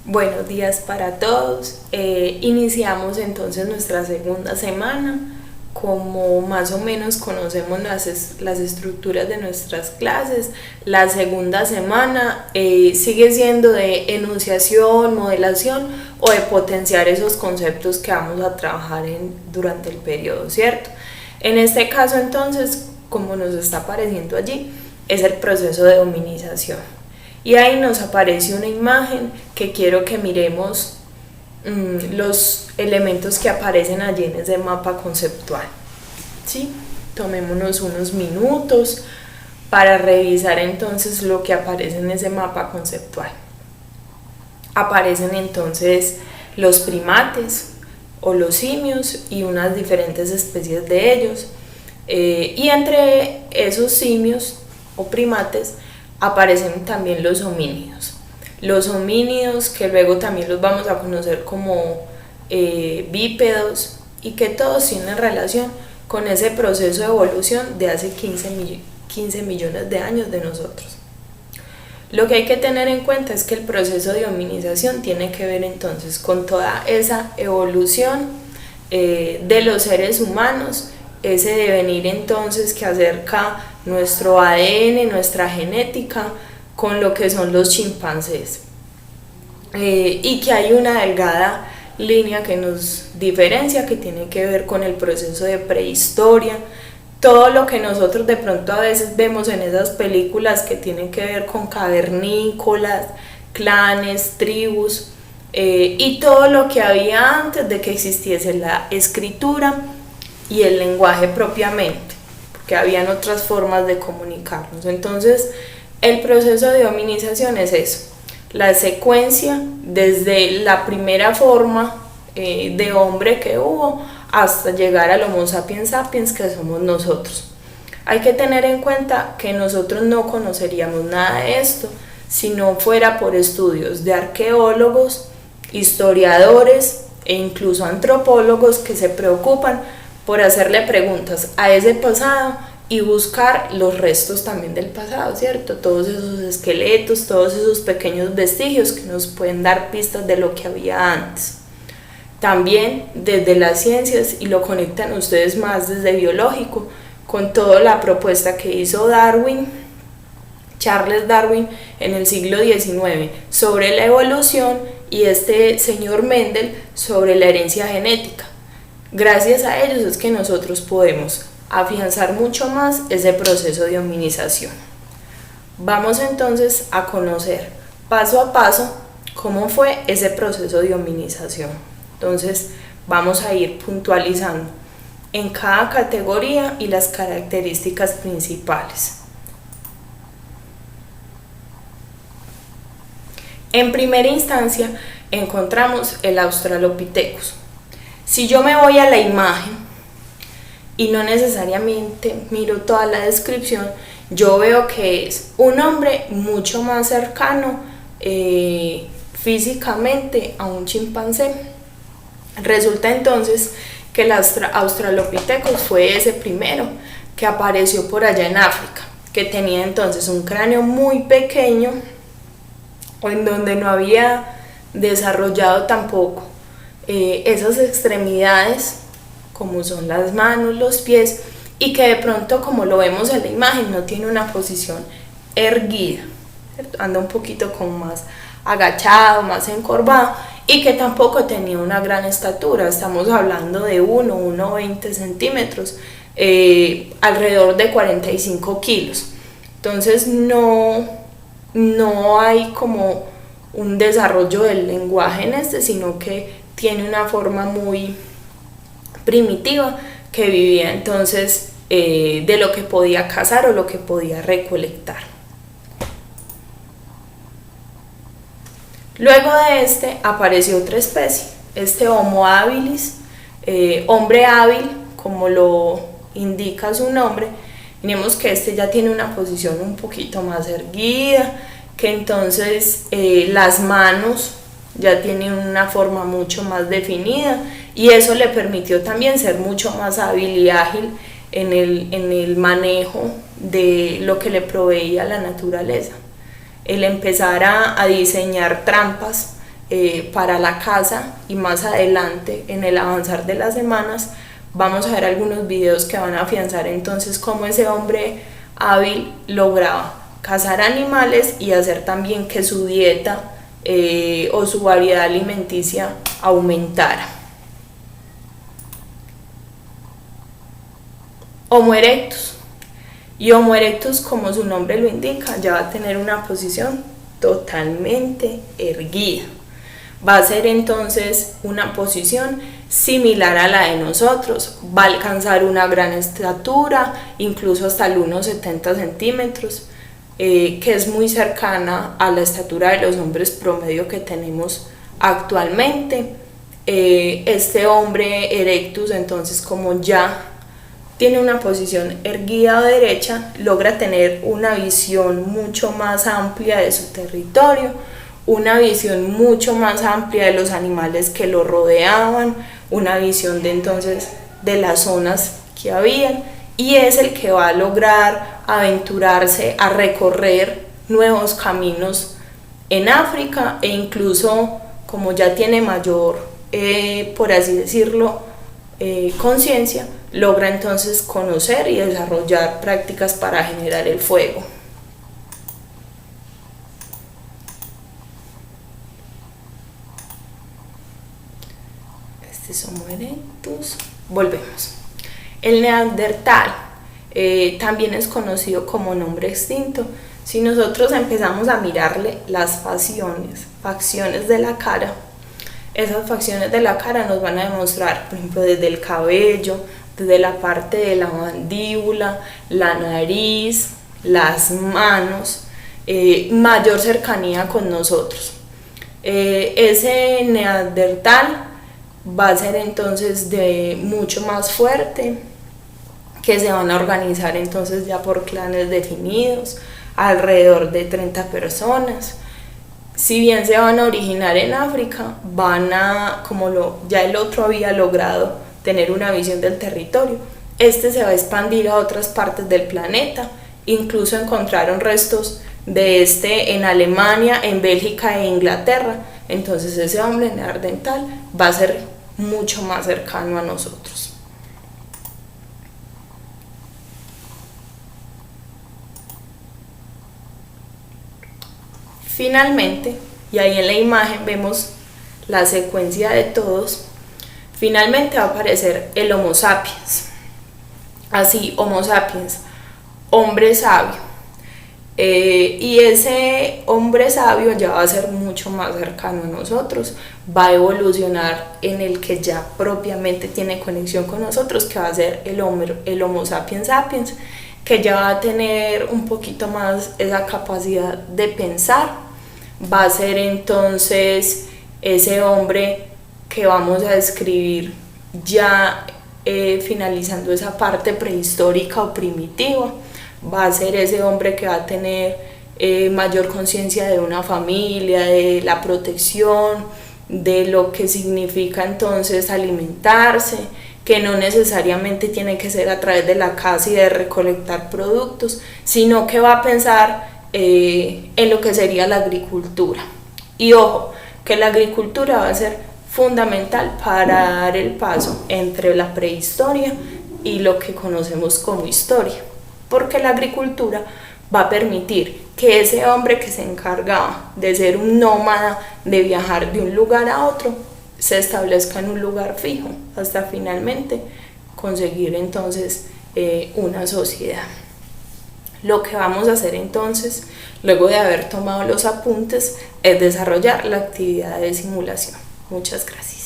Buenos días para todos. Iniciamos entonces nuestra segunda semana. Como más o menos conocemos las estructuras de nuestras clases, la segunda semana sigue siendo de enunciación, modelación o de potenciar esos conceptos que vamos a trabajar durante el periodo, ¿cierto? En este caso entonces, como nos está apareciendo allí, es el proceso de hominización. Y ahí nos aparece una imagen que quiero que miremos los elementos que aparecen allí en ese mapa conceptual. ¿Sí? Tomémonos unos minutos para revisar entonces lo que aparece en ese mapa conceptual. Aparecen entonces los primates o los simios y unas diferentes especies de ellos. Y entre esos simios o primates aparecen también los homínidos. Los homínidos que luego también los vamos a conocer como bípedos y que todos tienen relación con ese proceso de evolución de hace 15 millones de años de nosotros. Lo que hay que tener en cuenta es que el proceso de hominización tiene que ver entonces con toda esa evolución de los seres humanos, ese devenir entonces que acerca nuestro ADN, nuestra genética, con lo que son los chimpancés. Y que hay una delgada línea que nos diferencia, que tiene que ver con el proceso de prehistoria, todo lo que nosotros de pronto a veces vemos en esas películas que tienen que ver con cavernícolas, clanes, tribus, y todo lo que había antes de que existiese la escritura y el lenguaje propiamente, porque habían otras formas de comunicarnos. Entonces, el proceso de hominización es eso, la secuencia desde la primera forma de hombre que hubo hasta llegar al Homo sapiens sapiens, que somos nosotros. Hay que tener en cuenta que nosotros no conoceríamos nada de esto si no fuera por estudios de arqueólogos, historiadores e incluso antropólogos que se preocupan por hacerle preguntas a ese pasado y buscar los restos también del pasado, ¿cierto? Todos esos esqueletos, todos esos pequeños vestigios que nos pueden dar pistas de lo que había antes. También desde las ciencias, y lo conectan ustedes más desde biológico, con toda la propuesta que hizo Charles Darwin en el siglo XIX sobre la evolución, y este señor Mendel sobre la herencia genética. Gracias a ellos es que nosotros podemos afianzar mucho más ese proceso de hominización. Vamos entonces a conocer paso a paso cómo fue ese proceso de hominización. Entonces vamos a ir puntualizando en cada categoría y las características principales. En primera instancia encontramos el Australopithecus. Si yo me voy a la imagen y no necesariamente miro toda la descripción, yo veo que es un hombre mucho más cercano físicamente a un chimpancé. Resulta entonces que el Australopithecus fue ese primero que apareció por allá en África, que tenía entonces un cráneo muy pequeño, en donde no había desarrollado tampoco esas extremidades como son las manos, los pies, y que de pronto, como lo vemos en la imagen, no tiene una posición erguida, ¿cierto? Anda un poquito como más agachado, más encorvado, y que tampoco tenía una gran estatura. Estamos hablando de 1,20 centímetros, alrededor de 45 kilos. Entonces no hay como un desarrollo del lenguaje en este, sino que tiene una forma muy primitiva, que vivía entonces de lo que podía cazar o lo que podía recolectar. Luego de este apareció otra especie, este Homo habilis, hombre hábil, como lo indica su nombre. Miremos que este ya tiene una posición un poquito más erguida, que entonces las manos ya tienen una forma mucho más definida, y eso le permitió también ser mucho más hábil y ágil en el manejo de lo que le proveía la naturaleza. El empezar a diseñar trampas para la caza, y más adelante en el avanzar de las semanas vamos a ver algunos videos que van a afianzar entonces cómo ese hombre hábil lograba cazar animales y hacer también que su dieta o su variedad alimenticia aumentara. Homo erectus. Y Homo erectus, como su nombre lo indica, ya va a tener una posición totalmente erguida. Va a ser entonces una posición similar a la de nosotros, va a alcanzar una gran estatura, incluso hasta el 1,70 centímetros, que es muy cercana a la estatura de los hombres promedio que tenemos actualmente. Este hombre erectus, entonces, como ya tiene una posición erguida o derecha, logra tener una visión mucho más amplia de su territorio, una visión mucho más amplia de los animales que lo rodeaban, una visión de entonces de las zonas que habían, y es el que va a lograr aventurarse a recorrer nuevos caminos en África, e incluso, como ya tiene mayor, por así decirlo, conciencia, logra entonces conocer y desarrollar prácticas para generar el fuego. Este es Homo erectus. Volvemos. El Neandertal también es conocido como nombre extinto. Si nosotros empezamos a mirarle las facciones de la cara, esas facciones de la cara nos van a demostrar, por ejemplo, desde el cabello, desde la parte de la mandíbula, la nariz, las manos, mayor cercanía con nosotros. Ese Neandertal va a ser entonces de mucho más fuerte, que se van a organizar entonces ya por clanes definidos, alrededor de 30 personas. Si bien se van a originar en África, ya el otro había logrado tener una visión del territorio, este se va a expandir a otras partes del planeta. Incluso encontraron restos de este en Alemania, en Bélgica e Inglaterra. Entonces ese hombre neandertal va a ser mucho más cercano a nosotros. Finalmente, y ahí en la imagen vemos la secuencia de todos, finalmente va a aparecer el Homo sapiens. Así, Homo sapiens, hombre sabio. Y ese hombre sabio ya va a ser mucho más cercano a nosotros, va a evolucionar en el que ya propiamente tiene conexión con nosotros, que va a ser el Homo sapiens sapiens, que ya va a tener un poquito más esa capacidad de pensar. Va a ser entonces ese hombre que vamos a describir ya finalizando esa parte prehistórica o primitiva. Va a ser ese hombre que va a tener mayor conciencia de una familia, de la protección, de lo que significa entonces alimentarse, que no necesariamente tiene que ser a través de la caza y de recolectar productos, sino que va a pensar en lo que sería la agricultura. Y ojo, que la agricultura va a ser fundamental para dar el paso entre la prehistoria y lo que conocemos como historia, porque la agricultura va a permitir que ese hombre que se encargaba de ser un nómada, de viajar de un lugar a otro, se establezca en un lugar fijo, hasta finalmente conseguir entonces una sociedad. Lo que vamos a hacer entonces, luego de haber tomado los apuntes, es desarrollar la actividad de simulación. Muchas gracias.